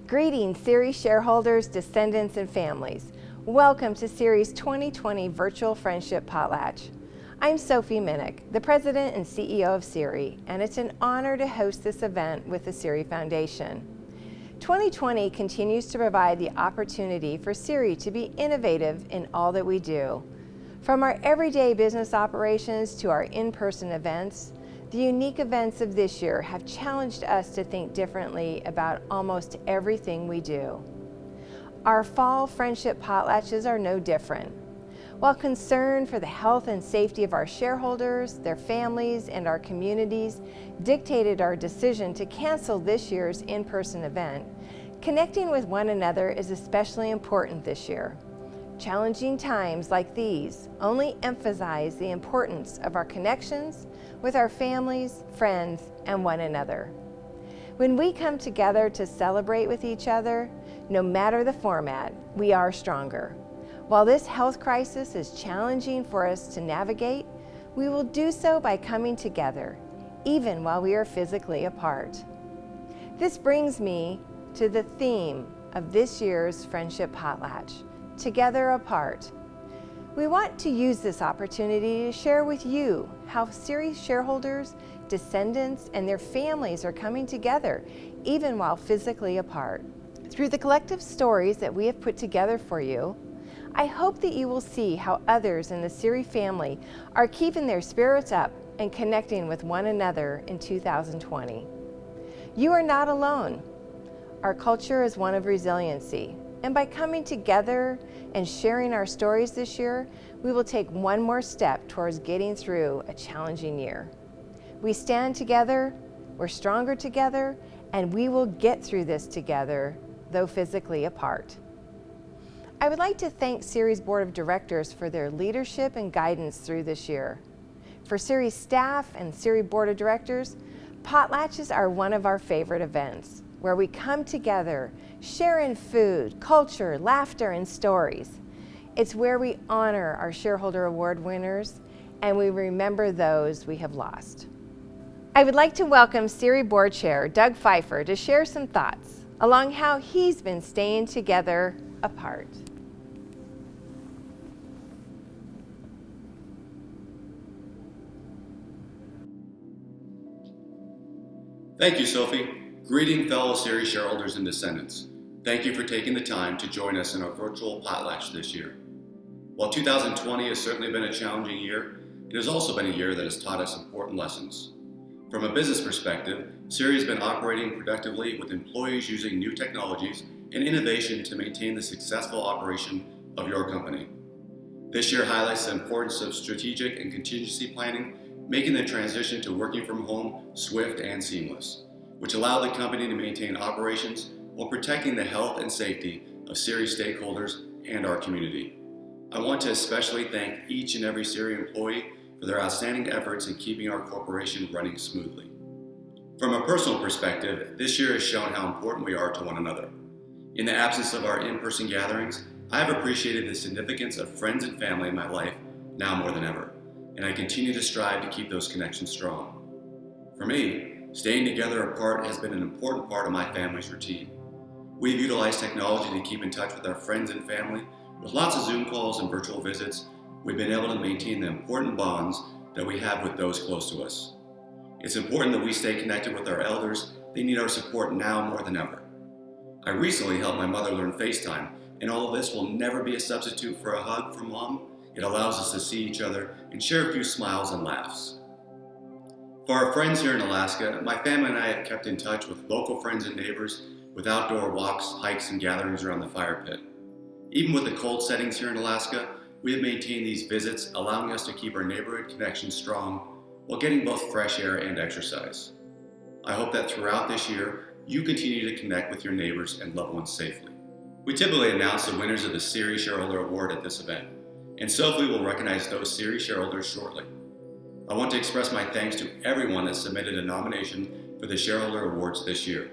Greetings, CIRI shareholders, descendants, and families. Welcome to CIRI's 2020 Virtual Friendship Potlatch. I'm Sophie Minich, the President and CEO of CIRI, and it's an honor to host this event with the CIRI Foundation. 2020 continues to provide the opportunity for CIRI to be innovative in all that we do. From our everyday business operations to our in-person events, the unique events of this year have challenged us to think differently about almost everything we do. Our fall friendship potlatches are no different. While concern for the health and safety of our shareholders, their families, and our communities dictated our decision to cancel this year's in-person event, connecting with one another is especially important this year. Challenging times like these only emphasize the importance of our connections with our families, friends, and one another. When we come together to celebrate with each other, no matter the format, we are stronger. While this health crisis is challenging for us to navigate, we will do so by coming together, even while we are physically apart. This brings me to the theme of this year's Friendship Potlatch, Together Apart. We want to use this opportunity to share with you how CIRI shareholders, descendants, and their families are coming together, even while physically apart. Through the collective stories that we have put together for you, I hope that you will see how others in the CIRI family are keeping their spirits up and connecting with one another in 2020. You are not alone. Our culture is one of resiliency, and by coming together and sharing our stories this year, we will take one more step towards getting through a challenging year. We stand together, we're stronger together, and we will get through this together, though physically apart. I would like to thank CIRI's Board of Directors for their leadership and guidance through this year. For CIRI staff and CIRI Board of Directors, potlatches are one of our favorite events, where we come together, sharing food, culture, laughter, and stories. It's where we honor our shareholder award winners and we remember those we have lost. I would like to welcome CIRI Board Chair Doug Fifer to share some thoughts along how he's been staying together apart. Thank you, Sophie. Greeting fellow CIRI shareholders and descendants. Thank you for taking the time to join us in our virtual potlatch this year. While 2020 has certainly been a challenging year, it has also been a year that has taught us important lessons. From a business perspective, CIRI has been operating productively with employees using new technologies and innovation to maintain the successful operation of your company. This year highlights the importance of strategic and contingency planning, making the transition to working from home swift and seamless, which allowed the company to maintain operations while protecting the health and safety of CIRI stakeholders and our community. I want to especially thank each and every CIRI employee for their outstanding efforts in keeping our corporation running smoothly. From a personal perspective, this year has shown how important we are to one another. In the absence of our in-person gatherings, I have appreciated the significance of friends and family in my life now more than ever, and I continue to strive to keep those connections strong. For me, staying together apart has been an important part of my family's routine. We've utilized technology to keep in touch with our friends and family. With lots of Zoom calls and virtual visits, we've been able to maintain the important bonds that we have with those close to us. It's important that we stay connected with our elders. They need our support now more than ever. I recently helped my mother learn FaceTime, and all of this will never be a substitute for a hug from Mom. It allows us to see each other and share a few smiles and laughs. For our friends here in Alaska, my family and I have kept in touch with local friends and neighbors with outdoor walks, hikes, and gatherings around the fire pit. Even with the cold settings here in Alaska, we have maintained these visits, allowing us to keep our neighborhood connections strong while getting both fresh air and exercise. I hope that throughout this year, you continue to connect with your neighbors and loved ones safely. We typically announce the winners of the CIRI Shareholder Award at this event, and Sophie will recognize those CIRI shareholders shortly. I want to express my thanks to everyone that submitted a nomination for the Shareholder Awards this year.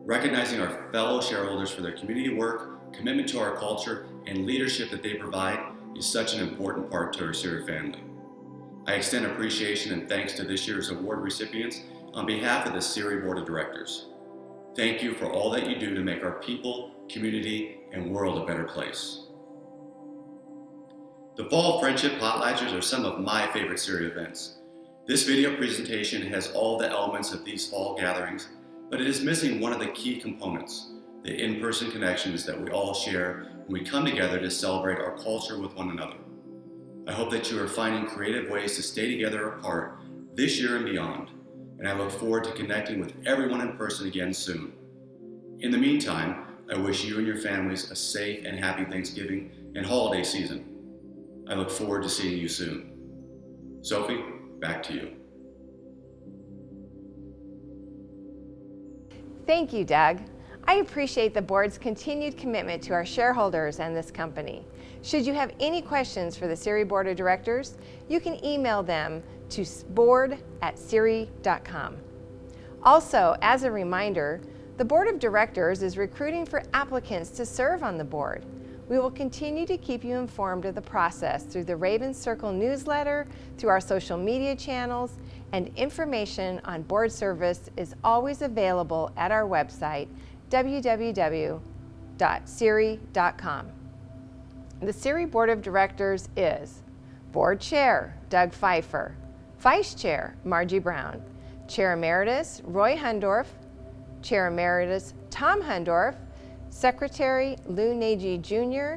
Recognizing our fellow shareholders for their community work, commitment to our culture, and leadership that they provide is such an important part to our CIRI family. I extend appreciation and thanks to this year's award recipients on behalf of the CIRI Board of Directors. Thank you for all that you do to make our people, community, and world a better place. The Fall Friendship Potlatches are some of my favorite CIRI events. This video presentation has all the elements of these fall gatherings, but it is missing one of the key components, the in-person connections that we all share when we come together to celebrate our culture with one another. I hope that you are finding creative ways to stay together apart this year and beyond, and I look forward to connecting with everyone in person again soon. In the meantime, I wish you and your families a safe and happy Thanksgiving and holiday season. I look forward to seeing you soon. Sophie, back to you. Thank you, Doug. I appreciate the board's continued commitment to our shareholders and this company. Should you have any questions for the CIRI Board of Directors, you can email them to board@ciri.com. Also, as a reminder, the Board of Directors is recruiting for applicants to serve on the board. We will continue to keep you informed of the process through the Raven Circle newsletter, through our social media channels, and information on board service is always available at our website, www.ciri.com. The CIRI Board of Directors is Board Chair, Doug Fifer, Vice Chair, Margie Brown, Chair Emeritus, Roy Hundorf, Chair Emeritus, Tom Hundorf, Secretary, Lou Nagy Jr.,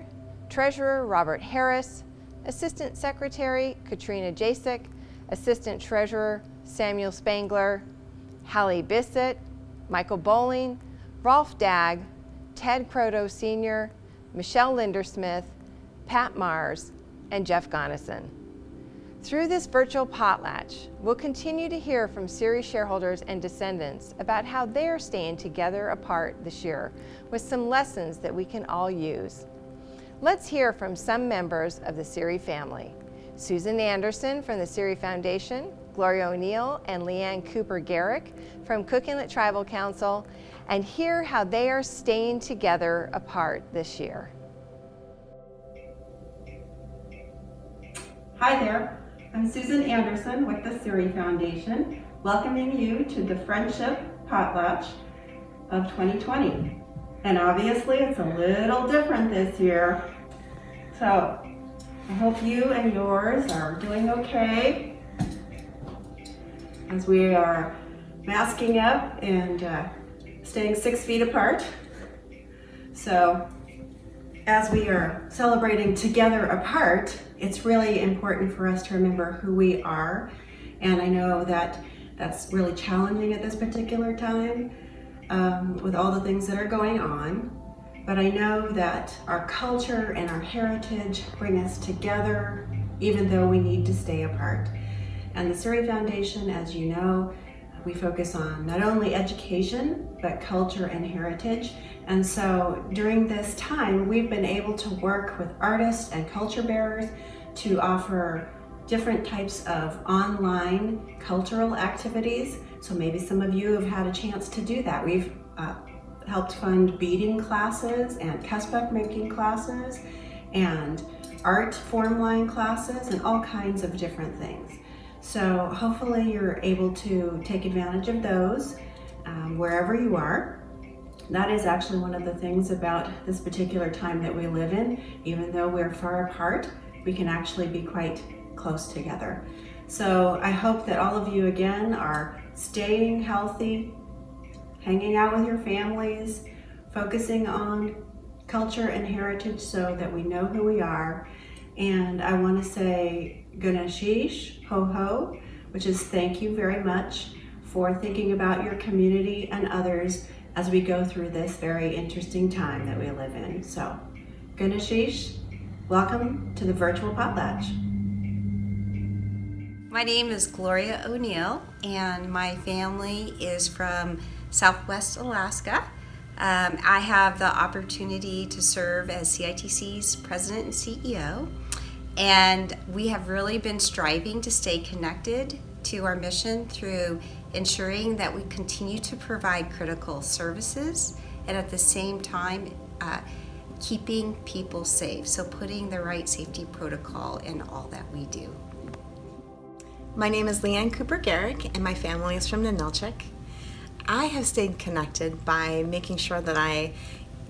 Treasurer, Robert Harris, Assistant Secretary, Katrina Jasek, Assistant Treasurer, Samuel Spangler, Hallie Bissett, Michael Bowling, Rolf Dagg, Ted Croto Sr., Michelle Lindersmith, Pat Mars, and Jeff Gonneson. Through this virtual potlatch, we'll continue to hear from CIRI shareholders and descendants about how they're staying together apart this year with some lessons that we can all use. Let's hear from some members of the CIRI family. Susan Anderson from the CIRI Foundation, Gloria O'Neill and Leanne Cooper-Garrick from Cook Inlet Tribal Council, and hear how they are staying together apart this year. Hi there, I'm Susan Anderson with the CIRI Foundation, welcoming you to the Friendship Potlatch of 2020. And obviously it's a little different this year. So I hope you and yours are doing okay as we are masking up and staying 6 feet apart. So as we are celebrating together apart, it's really important for us to remember who we are. And I know that that's really challenging at this particular time with all the things that are going on. But I know that our culture and our heritage bring us together, even though we need to stay apart. And the CIRI Foundation, as you know, we focus on not only education, but culture and heritage. And so during this time, we've been able to work with artists and culture bearers to offer different types of online cultural activities. So maybe some of you have had a chance to do that. We've helped fund beading classes and kespek making classes and art form line classes and all kinds of different things. So hopefully you're able to take advantage of those wherever you are. That is actually one of the things about this particular time that we live in. Even though we're far apart, we can actually be quite close together. So I hope that all of you again are staying healthy, hanging out with your families, focusing on culture and heritage so that we know who we are. And I want to say Ganeshish, ho ho, which is thank you very much for thinking about your community and others as we go through this very interesting time that we live in. So Ganeshish, welcome to the virtual potlatch. My name is Gloria O'Neill and my family is from Southwest Alaska. I have the opportunity to serve as CITC's president and CEO, and we have really been striving to stay connected to our mission through ensuring that we continue to provide critical services and at the same time keeping people safe, so putting the right safety protocol in all that we do. My name is Leanne Cooper-Garrick and my family is from Ninilchik. I have stayed connected by making sure that I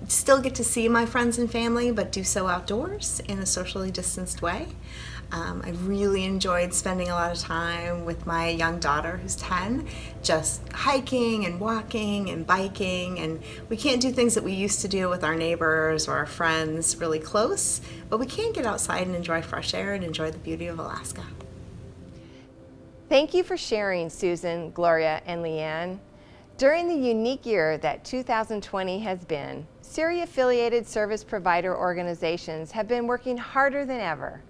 still get to see my friends and family, but do so outdoors in a socially distanced way. I really enjoyed spending a lot of time with my young daughter, who's 10, just hiking and walking and biking. And we can't do things that we used to do with our neighbors or our friends really close, but we can get outside and enjoy fresh air and enjoy the beauty of Alaska. Thank you for sharing, Susan, Gloria, and Leanne. During the unique year that 2020 has been, CIRI-affiliated service provider organizations have been working harder than ever.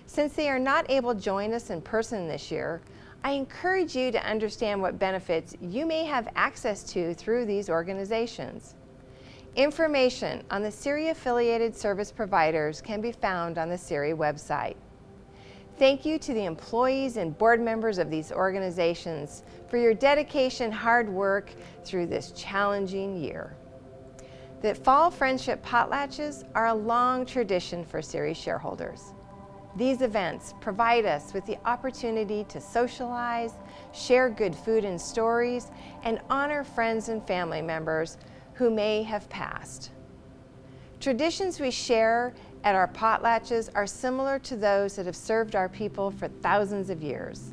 Since they are not able to join us in person this year, I encourage you to understand what benefits you may have access to through these organizations. Information on the CIRI-affiliated service providers can be found on the CIRI website. Thank you to the employees and board members of these organizations for your dedication, hard work through this challenging year. The Fall Friendship Potlatches are a long tradition for CIRI shareholders. These events provide us with the opportunity to socialize, share good food and stories, and honor friends and family members who may have passed. Traditions we share at our potlatches are similar to those that have served our people for thousands of years,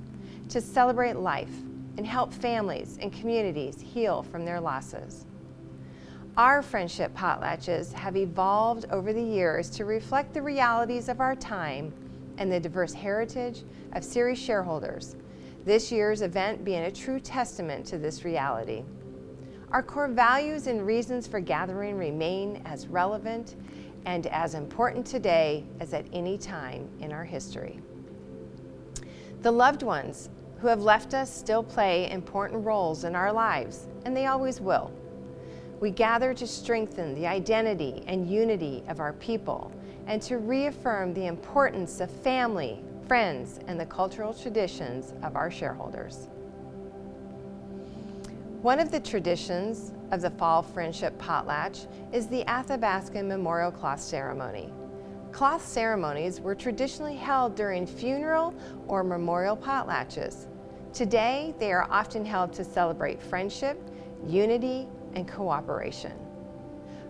to celebrate life and help families and communities heal from their losses. Our friendship potlatches have evolved over the years to reflect the realities of our time and the diverse heritage of CIRI shareholders, this year's event being a true testament to this reality. Our core values and reasons for gathering remain as relevant and as important today as at any time in our history. The loved ones who have left us still play important roles in our lives, and they always will. We gather to strengthen the identity and unity of our people and to reaffirm the importance of family, friends, and the cultural traditions of our shareholders. One of the traditions of the Fall Friendship Potlatch is the Athabasca Memorial Cloth Ceremony. Cloth ceremonies were traditionally held during funeral or memorial potlatches. Today, they are often held to celebrate friendship, unity, and cooperation.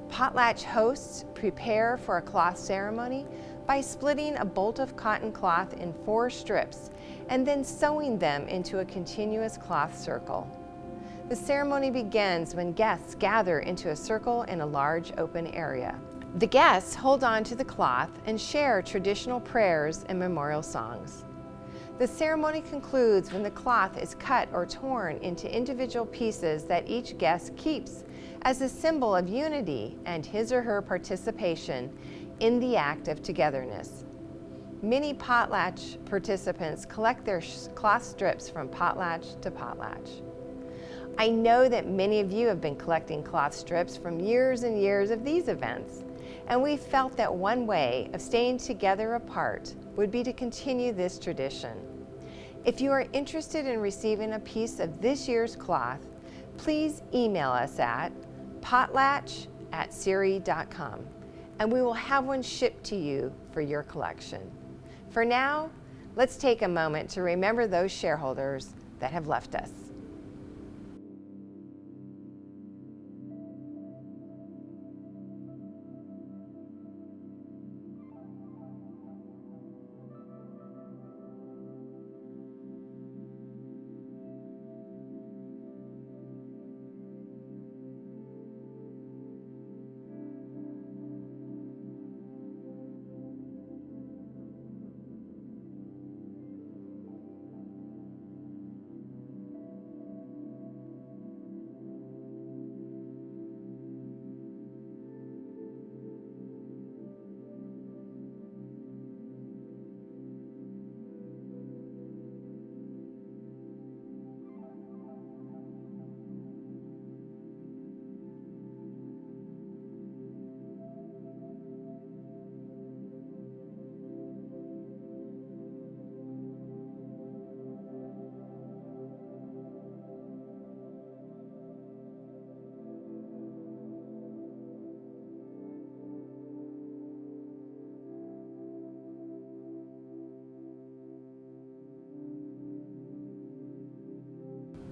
Potlatch hosts prepare for a cloth ceremony by splitting a bolt of cotton cloth in 4 strips and then sewing them into a continuous cloth circle. The ceremony begins when guests gather into a circle in a large open area. The guests hold on to the cloth and share traditional prayers and memorial songs. The ceremony concludes when the cloth is cut or torn into individual pieces that each guest keeps as a symbol of unity and his or her participation in the act of togetherness. Many potlatch participants collect their cloth strips from potlatch to potlatch. I know that many of you have been collecting cloth strips from years and years of these events, and we felt that one way of staying together apart would be to continue this tradition. If you are interested in receiving a piece of this year's cloth, please email us at potlatch@ciri.com, and we will have one shipped to you for your collection. For now, let's take a moment to remember those shareholders that have left us.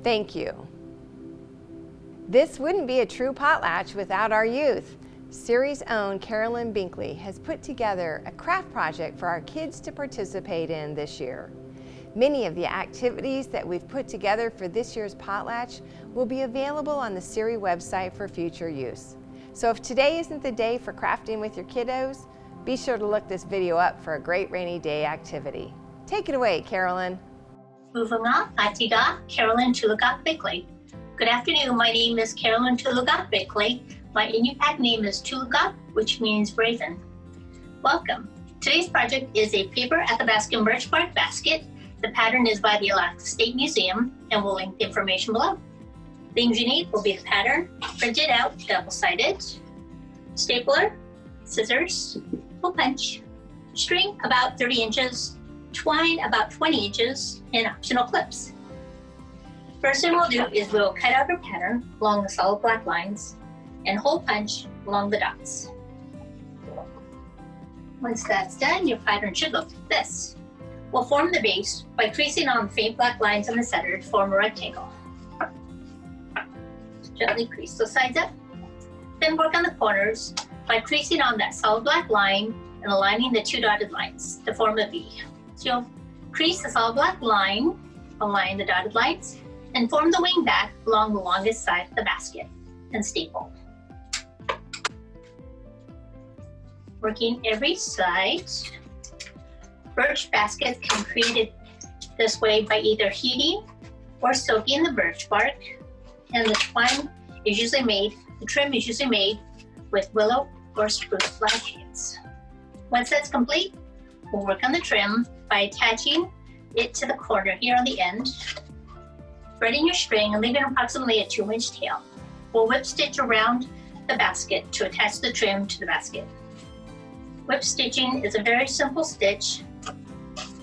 Thank you. This wouldn't be a true potlatch without our youth. CIRI's own Carolyn Binkley has put together a craft project for our kids to participate in this year. Many of the activities that we've put together for this year's potlatch will be available on the CIRI website for future use. So if today isn't the day for crafting with your kiddos, be sure to look this video up for a great rainy day activity. Take it away, Carolyn. Uvunga Atiga Carolyn Tulugat Bickley. Good afternoon, my name is Carolyn Tulugat Bickley. My Inupiaq name is Tulugat, which means raven. Welcome. Today's project is a paper athabascan birch bark basket. The pattern is by the Alaska State Museum, and we'll link the information below. Things you need will be the pattern, printed out, double-sided, stapler, scissors, hole punch, string about 30 inches, twine about 20 inches, and optional clips. First thing we'll do is we'll cut out our pattern along the solid black lines and hole punch along the dots. Once that's done, your pattern should look like this. We'll form the base by creasing on the faint black lines on the center to form a rectangle. Gently crease those sides up. Then work on the corners by creasing on that solid black line and aligning the two dotted lines to form a V. So you'll crease the solid black line, align the dotted lines, and form the wing back along the longest side of the basket and staple. Working every side. Birch baskets can be created this way by either heating or soaking the birch bark, and the twine is usually made, the trim is usually made with willow or spruce flash sheets. Once that's complete, we'll work on the trim by attaching it to the corner here on the end, threading your string and leaving approximately a 2-inch tail. We'll whip stitch around the basket to attach the trim to the basket. Whip stitching is a very simple stitch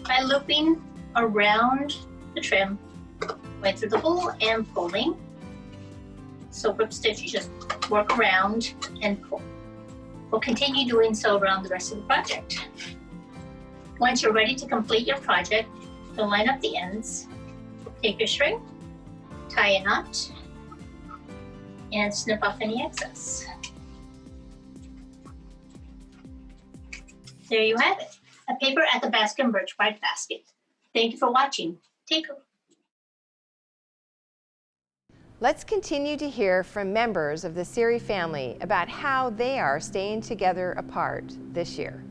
by looping around the trim, going through the hole and pulling. So whip stitch, you just work around and pull. We'll continue doing so around the rest of the project. Once you're ready to complete your project, you'll line up the ends, take your string, tie a knot, and snip off any excess. There you have it, a paper athabascan birch bark basket. Thank you for watching. Take care. Let's continue to hear from members of the CIRI family about how they are staying together apart this year.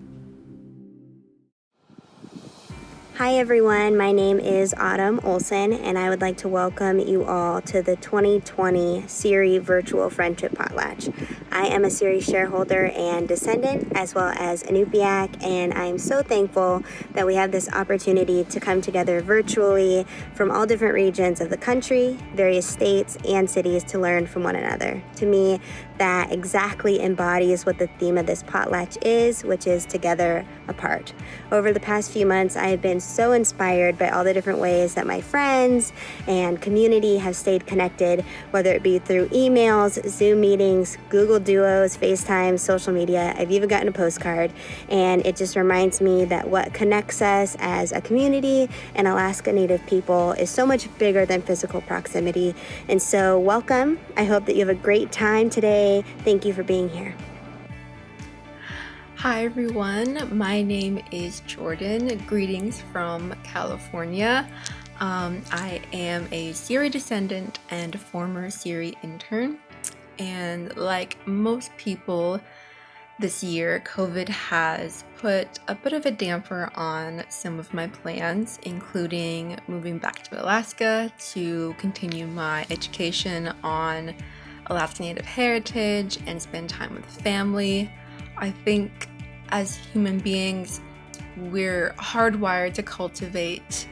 Hi everyone, my name is Autumn Olson and I would like to welcome you all to the 2020 CIRI Virtual Friendship Potlatch. I am a CIRI shareholder and descendant as well as Inupiaq, and I am so thankful that we have this opportunity to come together virtually from all different regions of the country, various states and cities to learn from one another. To me, that exactly embodies what the theme of this potlatch is, which is together apart. Over the past few months, I have been so inspired by all the different ways that my friends and community have stayed connected, whether it be through emails, Zoom meetings, Google Duos, FaceTime, social media. I've even gotten a postcard, and it just reminds me that what connects us as a community and Alaska Native people is so much bigger than physical proximity. And so welcome. I hope that you have a great time today. Thank you for being here. Hi everyone, my name is Jordan. Greetings from California. I am a CIRI descendant and former CIRI intern. And like most people this year, COVID has put a bit of a damper on some of my plans, including moving back to Alaska to continue my education on Alaska Native heritage and spend time with family. I think as human beings, we're hardwired to cultivate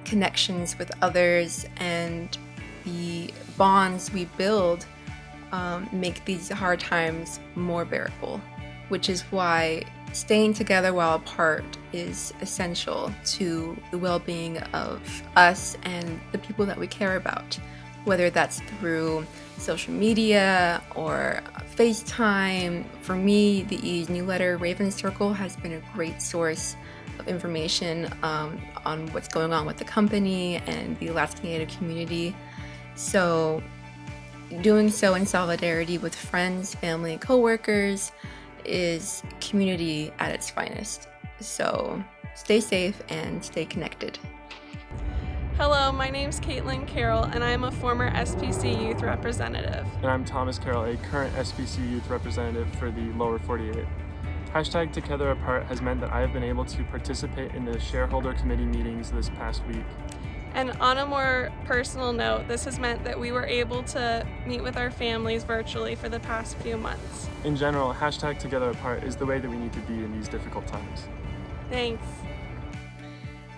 connections with others, and the bonds we build make these hard times more bearable, which is why staying together while apart is essential to the well-being of us and the people that we care about, whether that's through social media or FaceTime. For me, the e-newsletter Raven Circle has been a great source of information on what's going on with the company and the Alaska Native community. So doing so in solidarity with friends, family, and coworkers is community at its finest. So stay safe and stay connected. Hello, my name's Caitlin Carroll, and I'm a former SPC youth representative. And I'm Thomas Carroll, a current SPC youth representative for the lower 48. Hashtag Together Apart has meant that I have been able to participate in the shareholder committee meetings this past week. And on a more personal note, this has meant that we were able to meet with our families virtually for the past few months. In general, hashtag Together Apart is the way that we need to be in these difficult times. Thanks.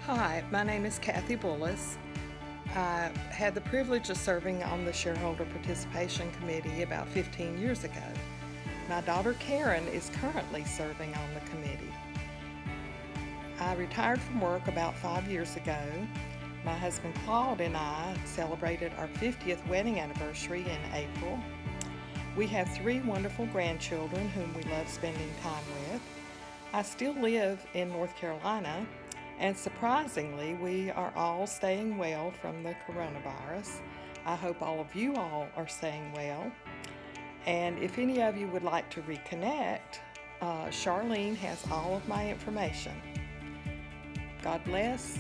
Hi, my name is Kathy Bullis. I had the privilege of serving on the Shareholder Participation Committee about 15 years ago. My daughter Karen is currently serving on the committee. I retired from work about 5 years ago. My husband Claude and I celebrated our 50th wedding anniversary in April. We have 3 wonderful grandchildren whom we love spending time with. I still live in North Carolina, and surprisingly, we are all staying well from the coronavirus. I hope all of you all are staying well. And if any of you would like to reconnect, Charlene has all of my information. God bless.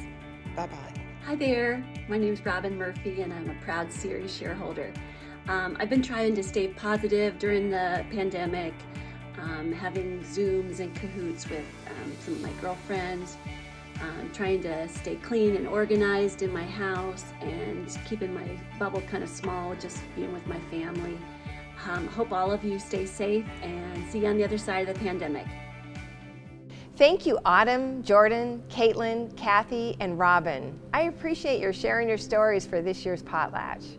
Bye-bye. Hi there, my name is Robin Murphy and I'm a proud CIRI shareholder. I've been trying to stay positive during the pandemic, having Zooms and Kahoots with some of my girlfriends, trying to stay clean and organized in my house and keeping my bubble kind of small, just being with my family. Hope all of you stay safe and see you on the other side of the pandemic. Thank you, Autumn, Jordan, Caitlin, Kathy, and Robin. I appreciate your sharing your stories for this year's Potlatch.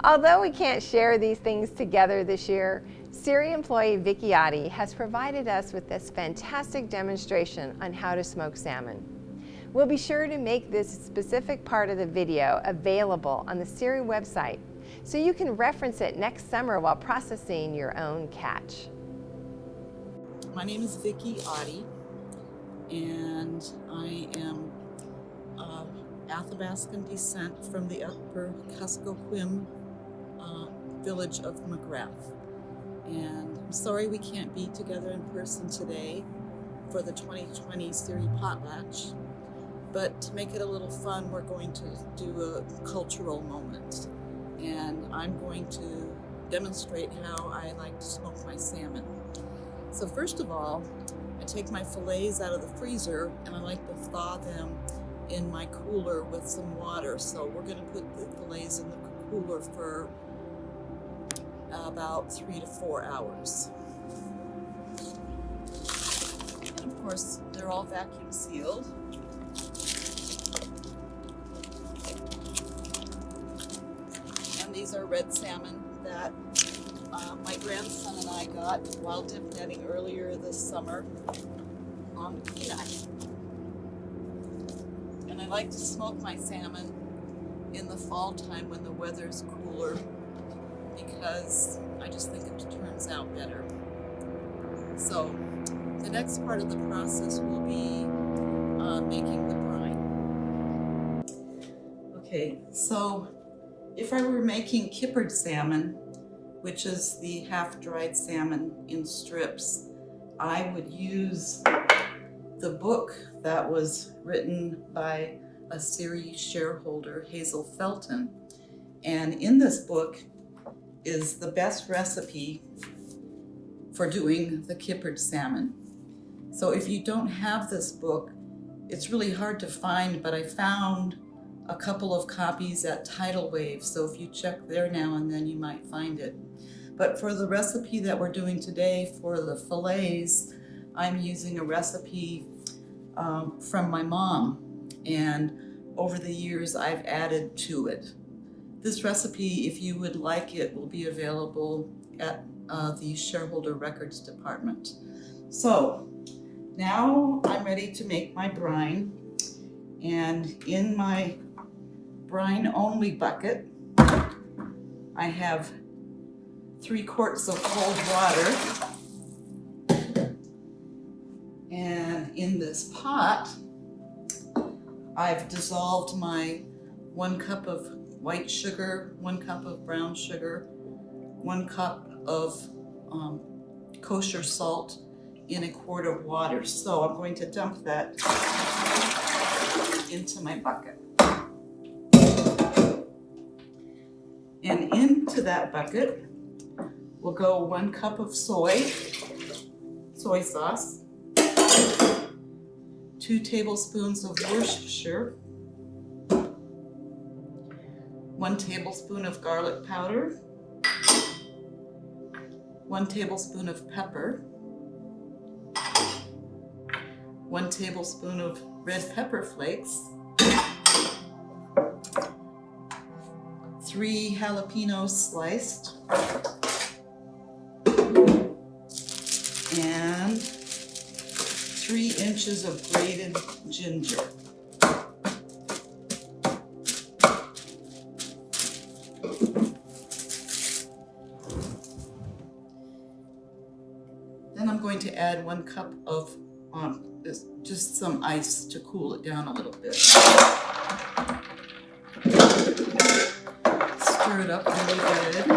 Although we can't share these things together this year, CIRI employee Vicky Otti has provided us with this fantastic demonstration on how to smoke salmon. We'll be sure to make this specific part of the video available on the CIRI website so you can reference it next summer while processing your own catch. My name is Vicky Otti, and I am Athabascan descent from the upper Kuskokwim village of McGrath. And I'm sorry we can't be together in person today for the 2020 CIRI Potlatch, but to make it a little fun, we're going to do a cultural moment. And I'm going to demonstrate how I like to smoke my salmon. So first of all, I take my fillets out of the freezer and I like to thaw them in my cooler with some water. So we're going to put the fillets in the cooler for about 3 to 4 hours. And of course, they're all vacuum sealed. And these are red salmon that my grandson and I got while dip netting earlier this summer on Kenai. And I like to smoke my salmon in the fall time when the weather's cooler because I just think it turns out better. So the next part of the process will be making the brine. Okay, so if I were making kippered salmon, which is the half-dried salmon in strips, I would use the book that was written by a CIRI shareholder, Hazel Felton. And in this book is the best recipe for doing the kippered salmon. So if you don't have this book, it's really hard to find, but I found a couple of copies at Tidal Wave, so if you check there now and then, you might find it. But for the recipe that we're doing today for the fillets, I'm using a recipe from my mom, and over the years I've added to it. This recipe, if you would like it, will be available at the Shareholder Records Department. So now I'm ready to make my brine, and in my brine only bucket I have 3 quarts of cold water, and in this pot I've dissolved my 1 cup of white sugar, 1 cup of brown sugar, 1 cup of kosher salt in a quart of water. So I'm going to dump that into my bucket. And into that bucket will go 1 cup of soy sauce, 2 tablespoons of Worcestershire, 1 tablespoon of garlic powder, 1 tablespoon of pepper, 1 tablespoon of red pepper flakes, 3 jalapenos sliced, and 3 inches of grated ginger. Then I'm going to add 1 cup of just some ice to cool it down a little bit. Stir it up really good.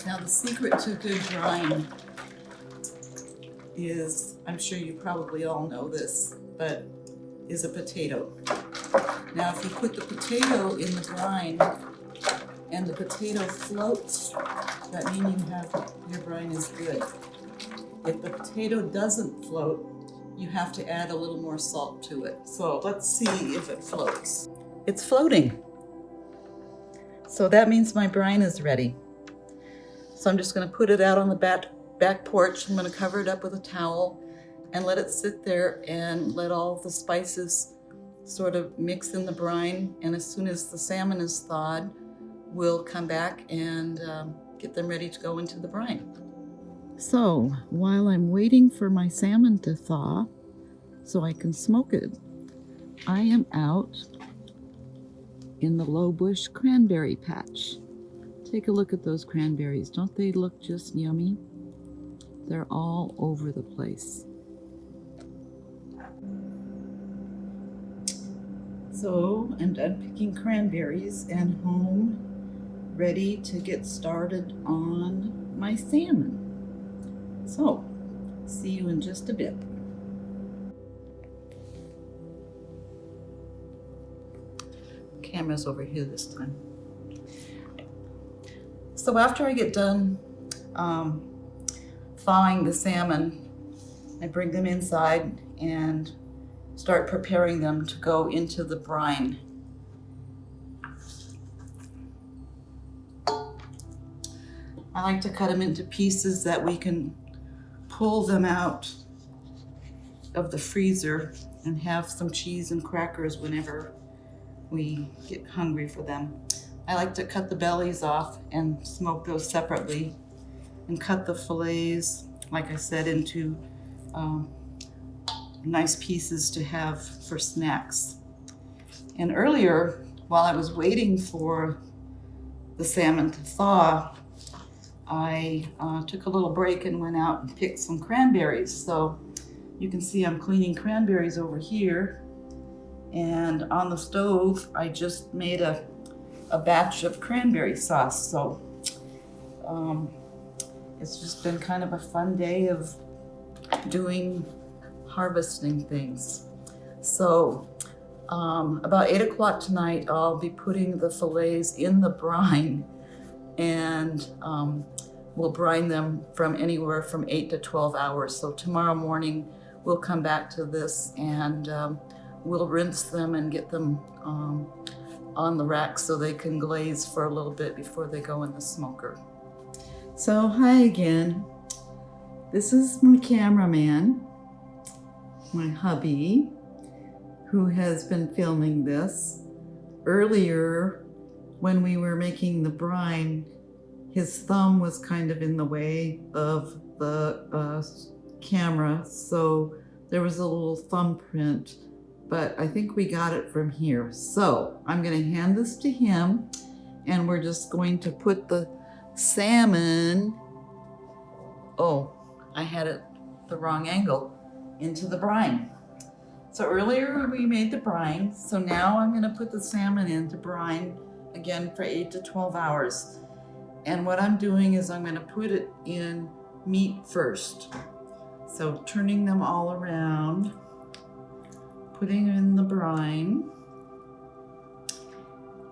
Now the secret to good drying is, I'm sure you probably all know this, but is a potato. Now if you put the potato in the brine and the potato floats, that means your brine is good. If the potato doesn't float, you have to add a little more salt to it. So let's see if it floats. It's floating. So that means my brine is ready. So I'm just going to put it out on the back porch. I'm going to cover it up with a towel and let it sit there and let all the spices sort of mix in the brine. And as soon as the salmon is thawed, we'll come back and get them ready to go into the brine. So while I'm waiting for my salmon to thaw so I can smoke it, I am out in the low bush cranberry patch. Take a look at those cranberries. Don't they look just yummy? They're all over the place. So I'm done picking cranberries and home, ready to get started on my salmon. So, see you in just a bit. Camera's over here this time. So after I get done thawing the salmon, I bring them inside and start preparing them to go into the brine. I like to cut them into pieces that we can pull them out of the freezer and have some cheese and crackers whenever we get hungry for them. I like to cut the bellies off and smoke those separately and cut the fillets, like I said, into nice pieces to have for snacks. And earlier, while I was waiting for the salmon to thaw, I took a little break and went out and picked some cranberries. So you can see I'm cleaning cranberries over here. And on the stove, I just made a batch of cranberry sauce. So it's just been kind of a fun day of doing harvesting things. So about 8 o'clock tonight, I'll be putting the fillets in the brine, and we'll brine them from anywhere from 8 to 12 hours. So tomorrow morning, we'll come back to this and we'll rinse them and get them on the rack so they can glaze for a little bit before they go in the smoker. So hi again. This is my cameraman, my hubby, who has been filming this. Earlier, when we were making the brine, his thumb was kind of in the way of the camera, so there was a little thumbprint, but I think we got it from here. So I'm going to hand this to him, and we're just going to put the salmon, oh, I had it the wrong angle, into the brine. So earlier we made the brine, so now I'm gonna put the salmon into brine again for 8 to 12 hours. And what I'm doing is I'm gonna put it in meat first. So turning them all around, putting in the brine,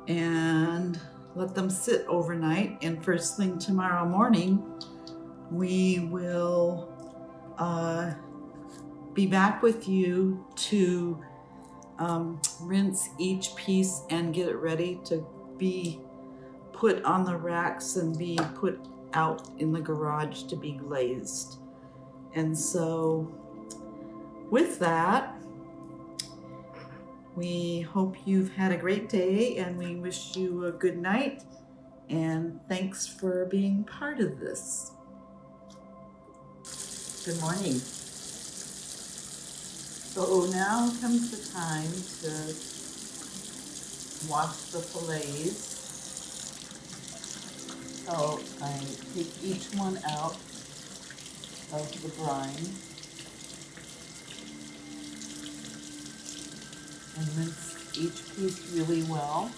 and let them sit overnight. And first thing tomorrow morning, we will be back with you to rinse each piece and get it ready to be put on the racks and be put out in the garage to be glazed. And so with that, we hope you've had a great day, and we wish you a good night, and thanks for being part of this. Good morning. So now comes the time to wash the fillets. So I take each one out of the brine and rinse each piece really well.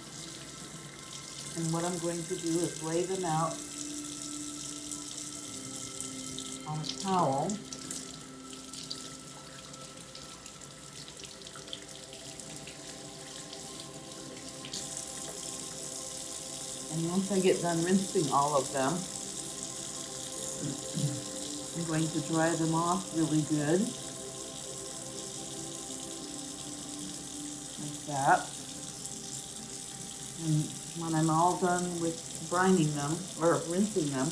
And what I'm going to do is lay them out on a towel. And once I get done rinsing all of them, I'm going to dry them off really good, like that. And when I'm all done with brining them, or rinsing them,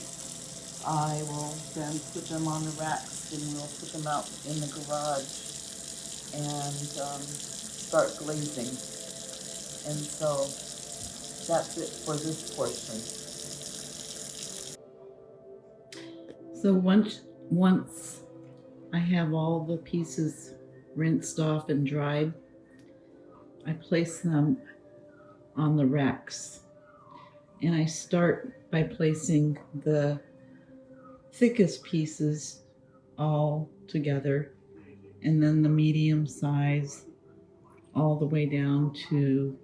I will then put them on the racks, and we'll put them out in the garage and start glazing. And so that's it for this portion. So once I have all the pieces rinsed off and dried, I place them on the racks. And I start by placing the thickest pieces all together, and then the medium size all the way down to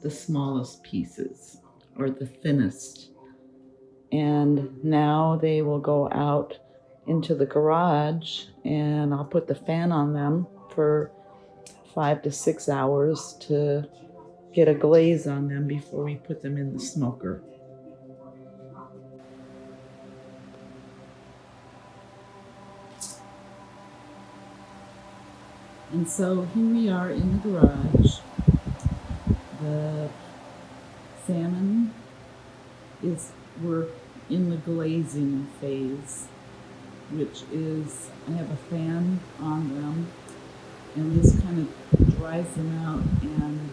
the smallest pieces, or the thinnest. And now they will go out into the garage, and I'll put the fan on them for 5 to 6 hours to get a glaze on them before we put them in the smoker. And so here we are in the garage. The salmon we're in the glazing phase, which is, I have a fan on them, and this kind of dries them out and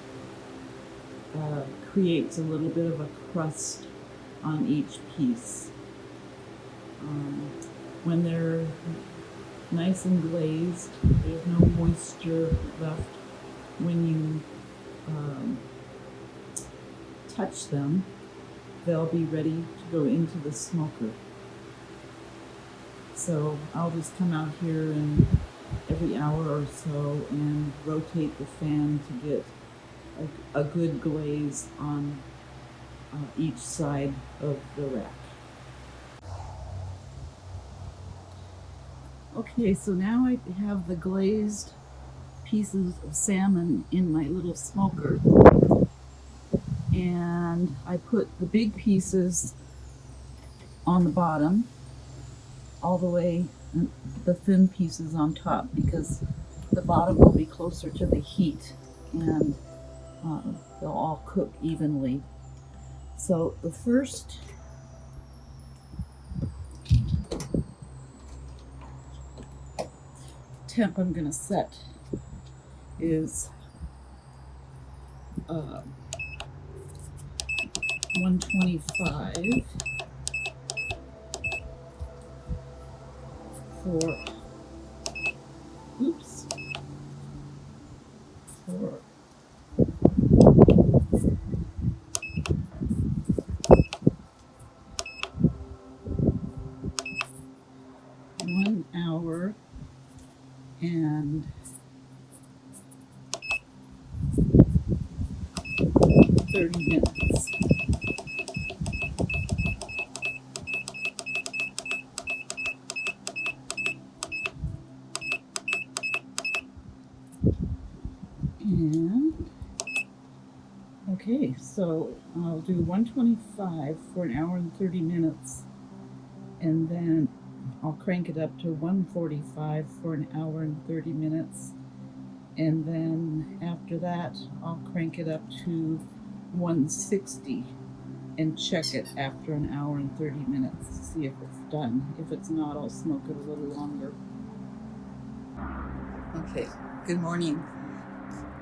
creates a little bit of a crust on each piece. When they're nice and glazed, there's no moisture left when you touch them. They'll be ready to go into the smoker. So I'll just come out here and every hour or so and rotate the fan to get a good glaze on each side of the rack. Okay, so now I have the glazed pieces of salmon in my little smoker, and I put the big pieces on the bottom, all the way, and the thin pieces on top, because the bottom will be closer to the heat, and they'll all cook evenly. So the first temp I'm going to set is 125 for 1 hour and 30 minutes. And, okay, so I'll do 125 for an hour and 30 minutes. And then I'll crank it up to 145 for an hour and 30 minutes. And then after that, I'll crank it up to 160 and check it after an hour and 30 minutes to see if it's done. If it's not, I'll smoke it a little longer. Okay, good morning.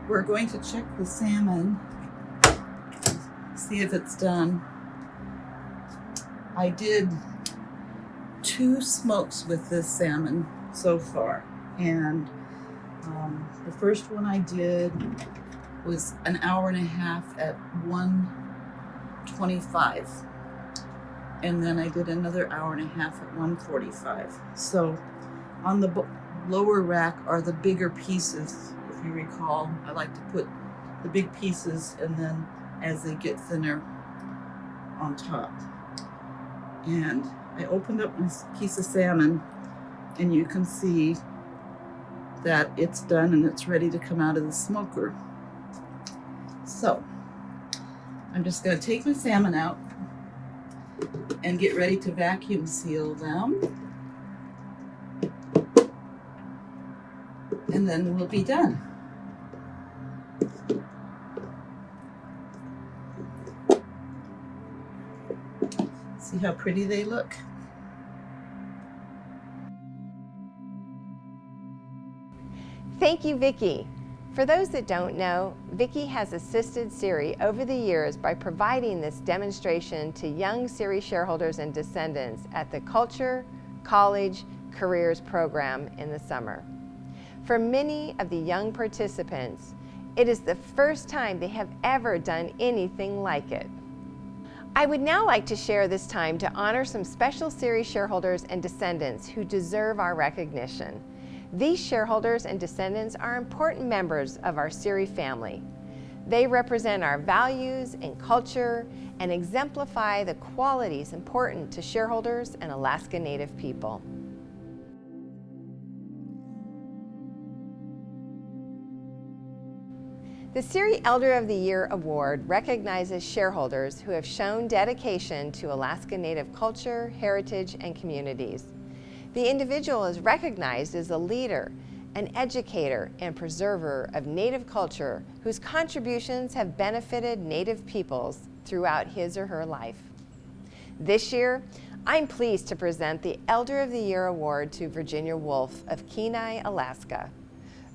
We're going to check the salmon, see if it's done. I did 2 smokes with this salmon so far, and the first one I did was an hour and a half at 125, and then I did another hour and a half at 145. So on the lower rack are the bigger pieces. If you recall, I like to put the big pieces and then as they get thinner on top. And I opened up this piece of salmon and you can see that it's done and it's ready to come out of the smoker. So I'm just going to take my salmon out and get ready to vacuum seal them. And then we'll be done. See how pretty they look? Thank you, Vicki. For those that don't know, Vicki has assisted CIRI over the years by providing this demonstration to young CIRI shareholders and descendants at the Culture, College, Careers program in the summer. For many of the young participants, it is the first time they have ever done anything like it. I would now like to share this time to honor some special CIRI shareholders and descendants who deserve our recognition. These shareholders and descendants are important members of our CIRI family. They represent our values and culture and exemplify the qualities important to shareholders and Alaska Native people. The CIRI Elder of the Year Award recognizes shareholders who have shown dedication to Alaska Native culture, heritage, and communities. The individual is recognized as a leader, an educator, and preserver of Native culture whose contributions have benefited Native peoples throughout his or her life. This year, I'm pleased to present the Elder of the Year Award to Virginia Wolf of Kenai, Alaska.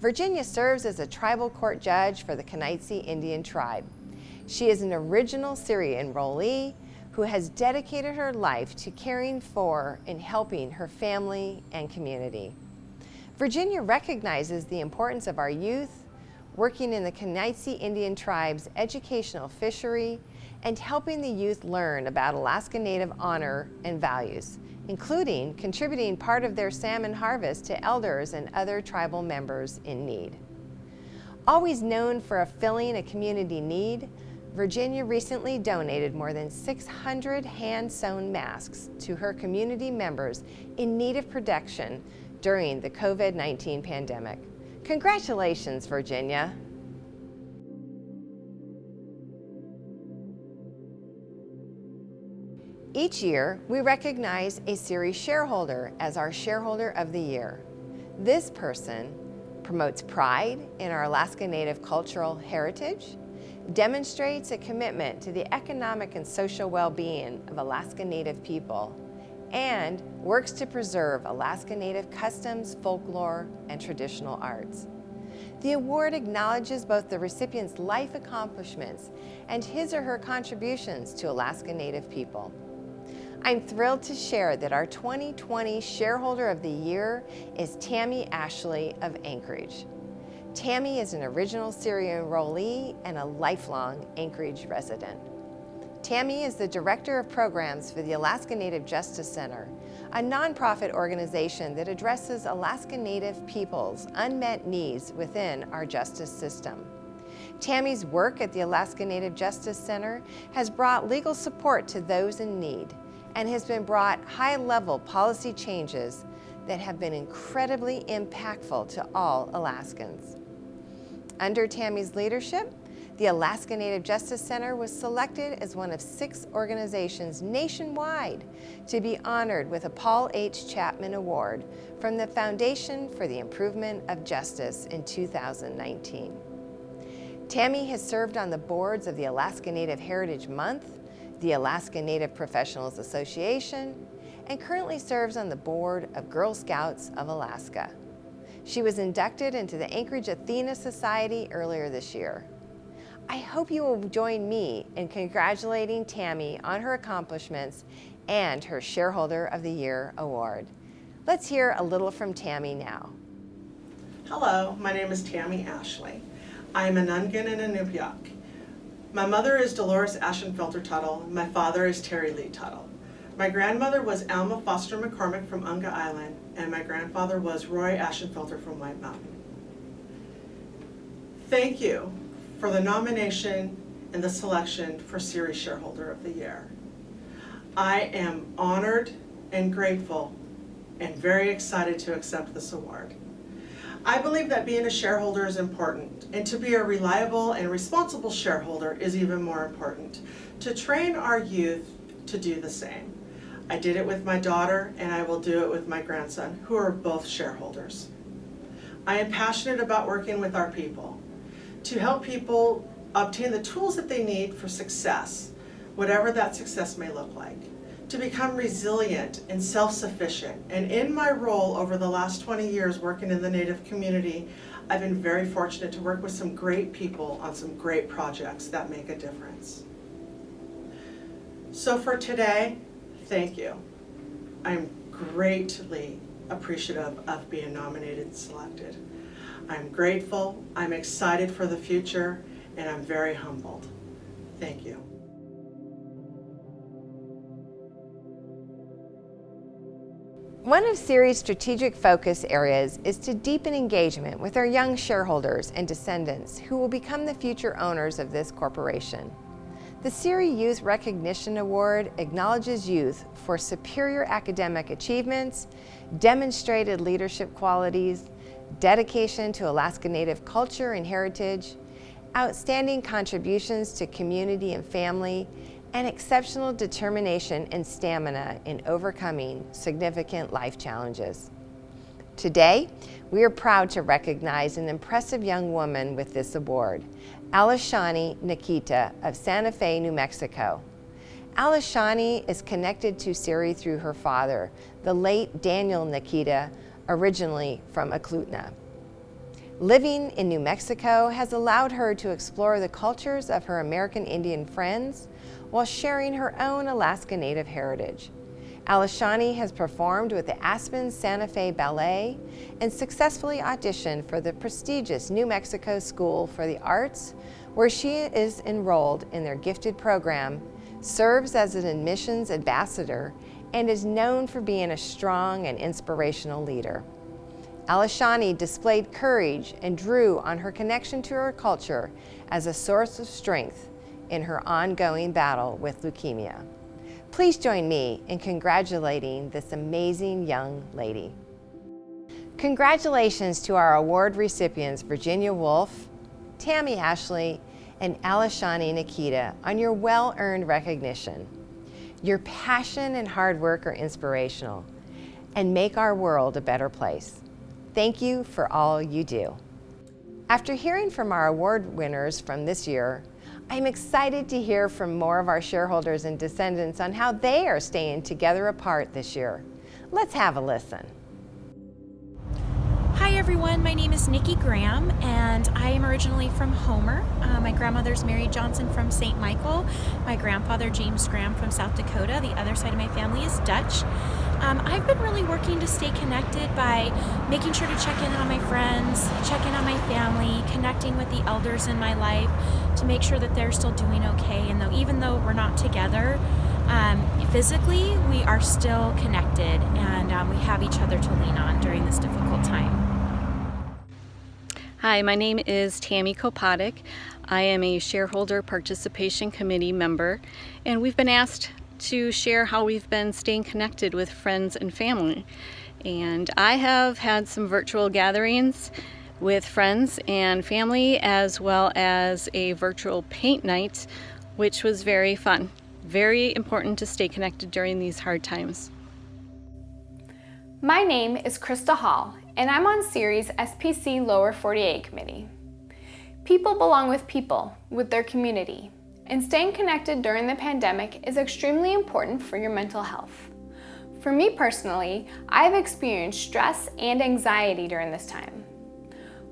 Virginia serves as a tribal court judge for the Kenaitze Indian tribe. She is an original CIRI enrollee who has dedicated her life to caring for and helping her family and community. Virginia recognizes the importance of our youth, working in the Kenaitze Indian tribe's educational fishery, and helping the youth learn about Alaska Native honor and values, including contributing part of their salmon harvest to elders and other tribal members in need. Always known for filling a community need, Virginia recently donated more than 600 hand-sewn masks to her community members in need of protection during the COVID-19 pandemic. Congratulations, Virginia. Each year, we recognize a CIRI shareholder as our Shareholder of the Year. This person promotes pride in our Alaska Native cultural heritage, demonstrates a commitment to the economic and social well-being of Alaska Native people, and works to preserve Alaska Native customs, folklore, and traditional arts. The award acknowledges both the recipient's life accomplishments and his or her contributions to Alaska Native people. I'm thrilled to share that our 2020 Shareholder of the Year is Tammy Ashley of Anchorage. Tammy is an original CIRI enrollee and a lifelong Anchorage resident. Tammy is the Director of Programs for the Alaska Native Justice Center, a nonprofit organization that addresses Alaska Native people's unmet needs within our justice system. Tammy's work at the Alaska Native Justice Center has brought legal support to those in need and has brought high-level policy changes that have been incredibly impactful to all Alaskans. Under Tammy's leadership, the Alaska Native Justice Center was selected as one of 6 organizations nationwide to be honored with a Paul H. Chapman Award from the Foundation for the Improvement of Justice in 2019. Tammy has served on the boards of the Alaska Native Heritage Month, the Alaska Native Professionals Association, and currently serves on the board of Girl Scouts of Alaska. She was inducted into the Anchorage Athena Society earlier this year. I hope you will join me in congratulating Tammy on her accomplishments and her Shareholder of the Year award. Let's hear a little from Tammy now. Hello, my name is Tammy Ashley. I am a Nungan and a Nupiaq. My mother is Dolores Ashenfelter Tuttle, and my father is Terry Lee Tuttle. My grandmother was Alma Foster McCormick from Unga Island, and my grandfather was Roy Ashenfelter from White Mountain. Thank you for the nomination and the selection for CIRI Shareholder of the Year. I am honored and grateful and very excited to accept this award. I believe that being a shareholder is important, and to be a reliable and responsible shareholder is even more important. To train our youth to do the same. I did it with my daughter, and I will do it with my grandson, who are both shareholders. I am passionate about working with our people to help people obtain the tools that they need for success, whatever that success may look like, to become resilient and self-sufficient. And in my role over the last 20 years working in the Native community, I've been very fortunate to work with some great people on some great projects that make a difference. So for today, thank you. I'm greatly appreciative of being nominated and selected. I'm grateful, I'm excited for the future, and I'm very humbled. Thank you. One of CIRI's strategic focus areas is to deepen engagement with our young shareholders and descendants who will become the future owners of this corporation. The CIRI Youth Recognition Award acknowledges youth for superior academic achievements, demonstrated leadership qualities, dedication to Alaska Native culture and heritage, outstanding contributions to community and family, and exceptional determination and stamina in overcoming significant life challenges. Today, we are proud to recognize an impressive young woman with this award, Alishani Nikita of Santa Fe, New Mexico. Alishani is connected to CIRI through her father, the late Daniel Nikita, originally from Eklutna. Living in New Mexico has allowed her to explore the cultures of her American Indian friends while sharing her own Alaska Native heritage. Alishani has performed with the Aspen Santa Fe Ballet and successfully auditioned for the prestigious New Mexico School for the Arts, where she is enrolled in their gifted program, serves as an admissions ambassador, and is known for being a strong and inspirational leader. Alishani displayed courage and drew on her connection to her culture as a source of strength in her ongoing battle with leukemia. Please join me in congratulating this amazing young lady. Congratulations to our award recipients Virginia Wolf, Tammy Ashley, and Alishani Nikita on your well-earned recognition. Your passion and hard work are inspirational and make our world a better place. Thank you for all you do. After hearing from our award winners from this year, I'm excited to hear from more of our shareholders and descendants on how they are staying together apart this year. Let's have a listen. Hi everyone, my name is Nikki Graham and I am originally from Homer. My grandmother's Mary Johnson from St. Michael. My grandfather James Graham from South Dakota. The other side of my family is Dutch. I've been really working to stay connected by making sure to check in on my friends, check in on my family, connecting with the elders in my life to make sure that they're still doing okay. And even though we're not together physically, we are still connected and we have each other to lean on during this difficult time. Hi, my name is Tammy Kopatic. I am a Shareholder Participation Committee member, and we've been asked to share how we've been staying connected with friends and family. And I have had some virtual gatherings with friends and family, as well as a virtual paint night, which was very fun. Very important to stay connected during these hard times. My name is Krista Hall, and I'm on CIRI's SPC Lower 48 Committee. People belong with people, with their community, and staying connected during the pandemic is extremely important for your mental health. For me personally, I've experienced stress and anxiety during this time.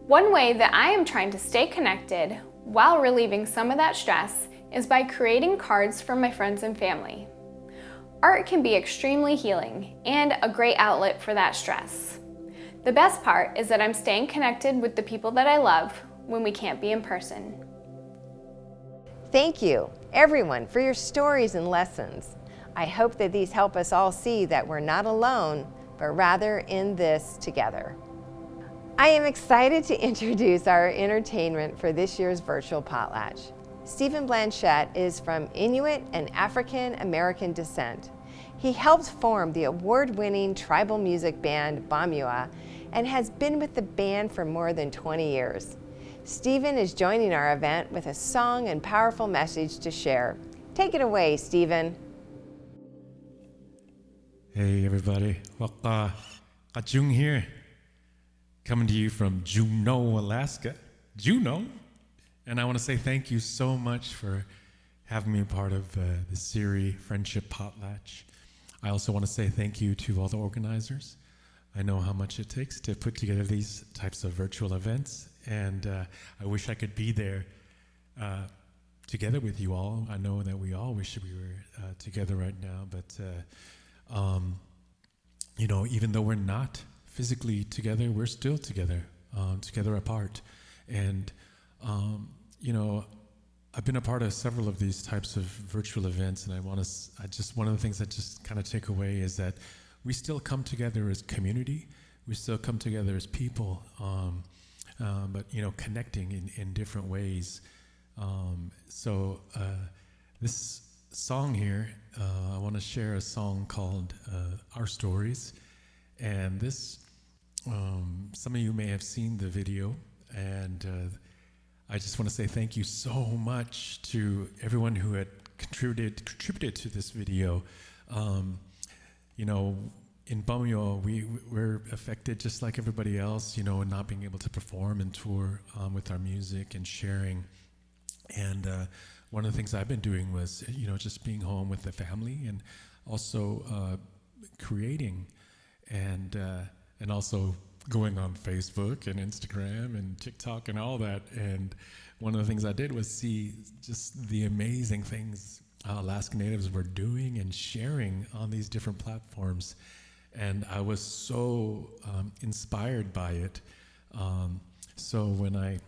One way that I am trying to stay connected while relieving some of that stress is by creating cards for my friends and family. Art can be extremely healing and a great outlet for that stress. The best part is that I'm staying connected with the people that I love when we can't be in person. Thank you, everyone, for your stories and lessons. I hope that these help us all see that we're not alone, but rather in this together. I am excited to introduce our entertainment for this year's virtual Potlatch. Stephen Blanchett is from Inuit and African American descent. He helped form the award-winning tribal music band Bamua and has been with the band for more than 20 years. Stephen is joining our event with a song and powerful message to share. Take it away, Stephen. Hey everybody, Kachung here, coming to you from Juneau, Alaska. Juneau? And I want to say thank you so much for having me a part of the CIRI Friendship Potlatch. I also want to say thank you to all the organizers. I know how much it takes to put together these types of virtual events, and I wish I could be there together with you all. I know that we all wish we were together right now, but you know, even though we're not physically together, we're still together, together apart. And you know, I've been a part of several of these types of virtual events, and one of the things I just kind of take away is that we still come together as community. We still come together as people, but you know, connecting in different ways. So this song here, I want to share a song called Our Stories, and this, some of you may have seen the video, and I just want to say thank you so much to everyone who had contributed to this video. You know, in Bamyo, we're affected just like everybody else, you know, not being able to perform and tour with our music and sharing. And one of the things I've been doing was, you know, just being home with the family and also creating and also going on Facebook and Instagram and TikTok and all that. And one of the things I did was see just the amazing things Alaska Natives were doing and sharing on these different platforms. And I was so inspired by it. So when I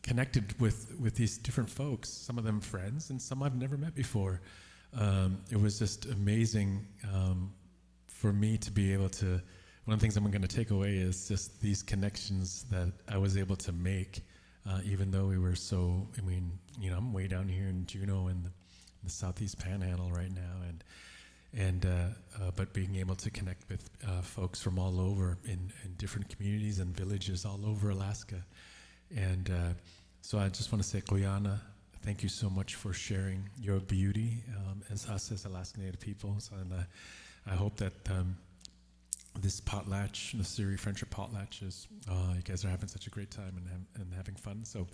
connected with these different folks, some of them friends and some I've never met before, it was just amazing for me to be able to. One of the things I'm going to take away is just these connections that I was able to make, even though we were so, I mean, you know, I'm way down here in Juneau in the Southeast Panhandle right now, but being able to connect with folks from all over in different communities and villages all over Alaska. And so I just want to say, Koyana, thank you so much for sharing your beauty as us as Alaska Native peoples. And I hope that this potlatch, the CIRI Friendship Potlatch, is you guys are having such a great time and having fun. So,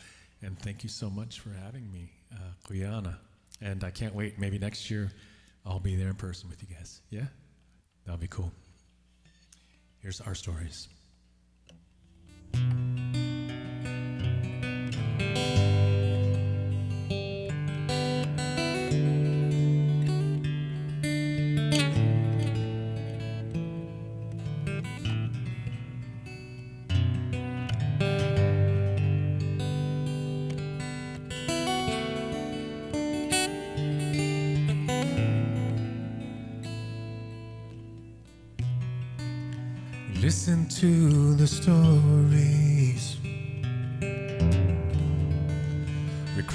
and thank you so much for having me, Kuyana. And I can't wait. Maybe next year I'll be there in person with you guys. Yeah, that'll be cool. Here's Our Stories. Listen to the stories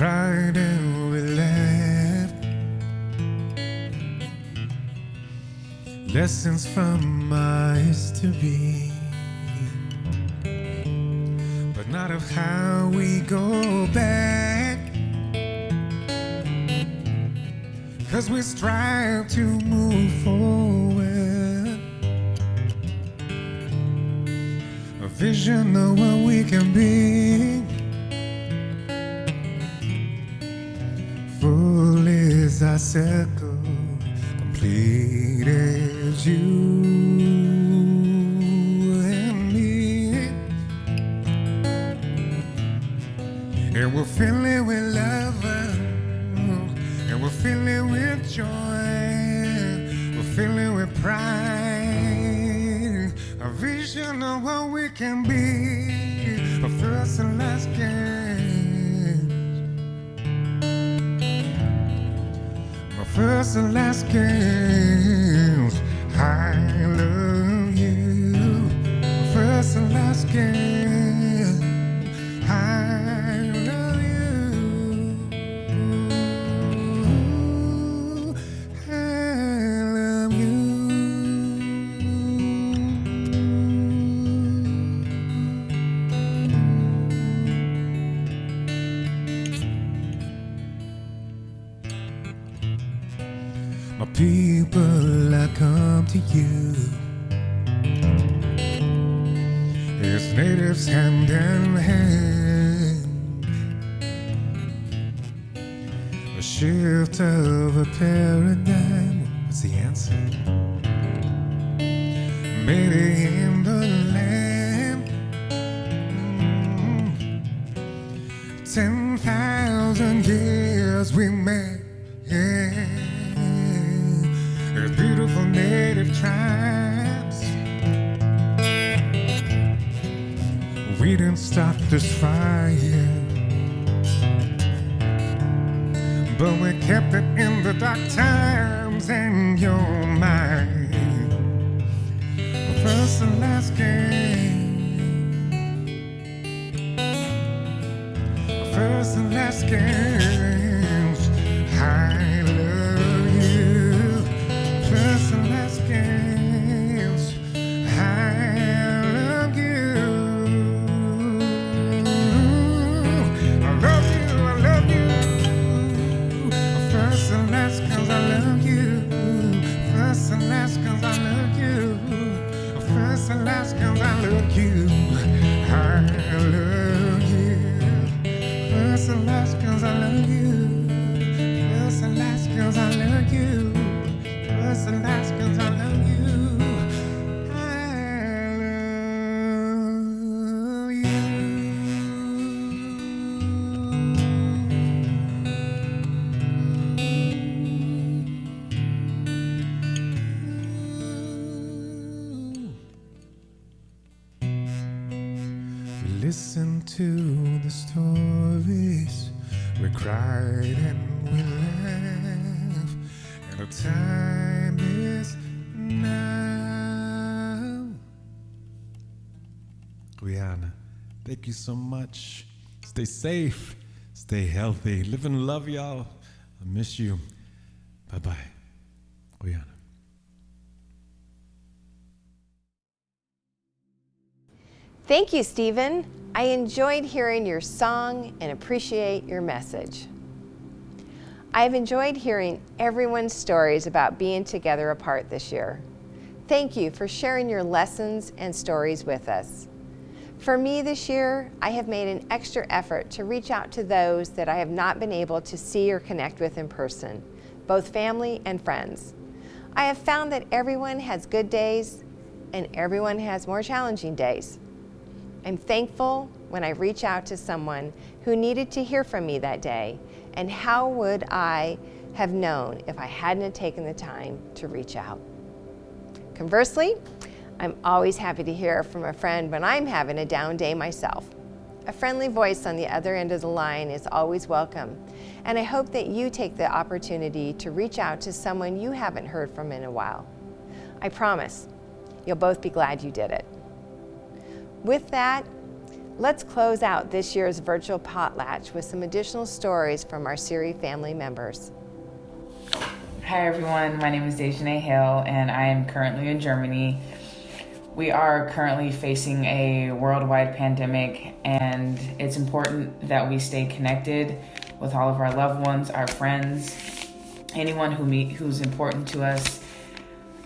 cried and we laughed. Lessons from my history, but not of how we go back. 'Cause we strive to move forward, a vision of what we can be. Full is our circle, complete as you and me. And we're filling with love, and we're filling with joy, we're filling with pride, a vision of what we can be, a first and last game, my first and last games. I love you, my first and last game. I love you, I love you. My people, I come to you as natives hand in hand. A shift of a paradigm was the answer. Made it in the land. 10,000 years we made. There's beautiful native tribes. We didn't stop this fire, but we kept it in the dark times in your mind. First and last game, first and last games. I love you, first and last games. I love you, I love you, I love you. First and last games, I love you, first and last games, I love you. First and last comes, I love you, I love you. First and last comes, I love you. First and last comes, I love you. First and last comes, I love you. I love you. Listen to the stories, we cried and we laughed, and the time is now. Guyana, thank you so much. Stay safe, stay healthy, live and love, y'all. I miss you. Bye-bye. Guyana. Thank you, Stephen. I enjoyed hearing your song and appreciate your message. I've enjoyed hearing everyone's stories about being together apart this year. Thank you for sharing your lessons and stories with us. For me this year, I have made an extra effort to reach out to those that I have not been able to see or connect with in person, both family and friends. I have found that everyone has good days and everyone has more challenging days. I'm thankful when I reach out to someone who needed to hear from me that day, and how would I have known if I hadn't taken the time to reach out? Conversely, I'm always happy to hear from a friend when I'm having a down day myself. A friendly voice on the other end of the line is always welcome, and I hope that you take the opportunity to reach out to someone you haven't heard from in a while. I promise you'll both be glad you did it. With that, Let's close out this year's virtual potlatch with some additional stories from our CIRI family members. Hi everyone, my name is Dejanay Hale and I am currently in Germany. We are currently facing a worldwide pandemic, and it's important that we stay connected with all of our loved ones, our friends, anyone who's important to us.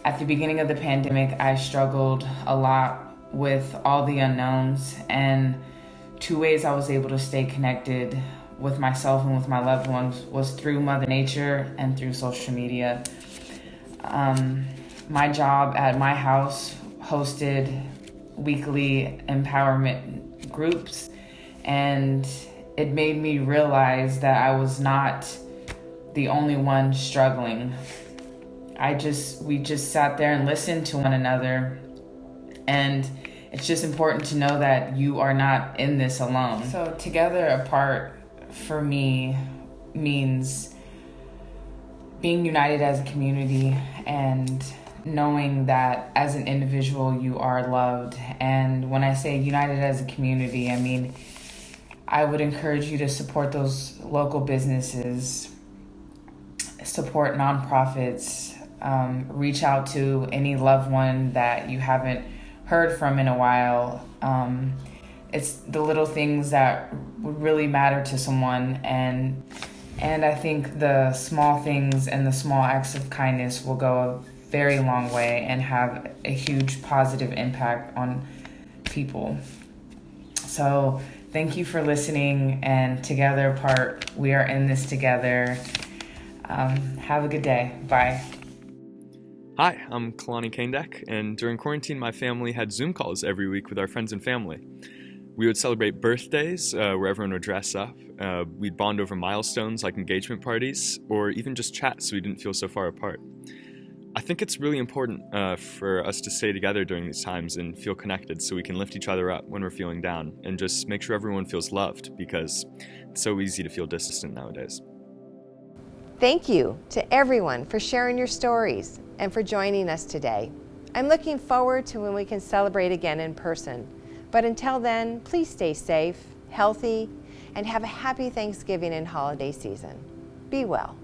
At the beginning of the pandemic, I struggled a lot with all the unknowns, and 2 ways I was able to stay connected with myself and with my loved ones was through Mother Nature and through social media. My job at my house hosted weekly empowerment groups, and it made me realize that I was not the only one struggling. We just sat there and listened to one another, and it's just important to know that you are not in this alone. So Together Apart for me means being united as a community and knowing that as an individual you are loved. And when I say united as a community, I mean I would encourage you to support those local businesses, support nonprofits, reach out to any loved one that you haven't heard from in a while. It's the little things that would really matter to someone, and I think the small things and the small acts of kindness will go a very long way and have a huge positive impact on people. So thank you for listening, and Together Apart, we are in this together. Have a good day. Bye. Hi, I'm Kalani Kaindek, and during quarantine, my family had Zoom calls every week with our friends and family. We would celebrate birthdays, where everyone would dress up. We'd bond over milestones like engagement parties, or even just chat so we didn't feel so far apart. I think it's really important for us to stay together during these times and feel connected so we can lift each other up when we're feeling down, and just make sure everyone feels loved, because it's so easy to feel distant nowadays. Thank you to everyone for sharing your stories and for joining us today. I'm looking forward to when we can celebrate again in person. But until then, please stay safe, healthy, and have a happy Thanksgiving and holiday season. Be well.